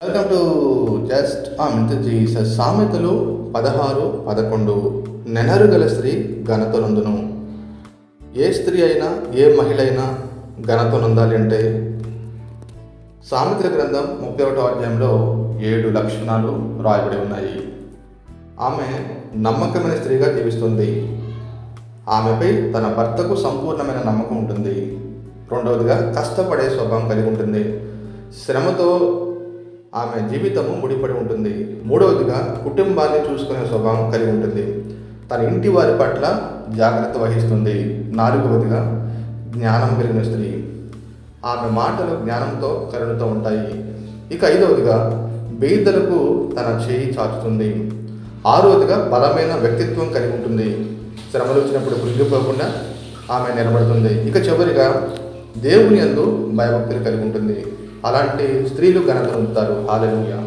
Welcome to just Jesus. సామెతలు 16:11. నెనరు గల స్త్రీ ఘనత నొందును. ఏ స్త్రీ అయినా ఏ మహిళ అయినా ఘనత నొందాలి అంటే సామెతల గ్రంథం 31వ అధ్యాయంలో 7 లక్షణాలు రాయబడి ఉన్నాయి. ఆమె నమ్మకమైన స్త్రీగా జీవిస్తుంది. ఆమెపై తన భర్తకు సంపూర్ణమైన నమ్మకం ఉంటుంది. రెండవదిగా కష్టపడే స్వభావం కలిగి ఉంటుంది. శ్రమతో ఆమె జీవితము ముడిపడి ఉంటుంది. మూడవదిగా కుటుంబాన్ని చూసుకునే స్వభావం కలిగి ఉంటుంది. తన ఇంటి వారి పట్ల జాగ్రత్త వహిస్తుంది. నాలుగవదిగా జ్ఞానం కలిగిన స్త్రీ. ఆమె మాటలు జ్ఞానంతో కరుణతో ఉంటాయి. ఇక ఐదవదిగా బీదలకు తన చేయి చాచుతుంది. ఆరవదిగా బలమైన వ్యక్తిత్వం కలిగి ఉంటుంది. శ్రమలు వచ్చినప్పుడు కృంగిపోకుండా ఆమె నిలబడుతుంది. ఇక చివరిగా దేవుని యందు భయభక్తులు కలిగి ఉంటుంది. అలాంటి స్త్రీలు ఘనత పొందుతారు. హల్లెలూయా.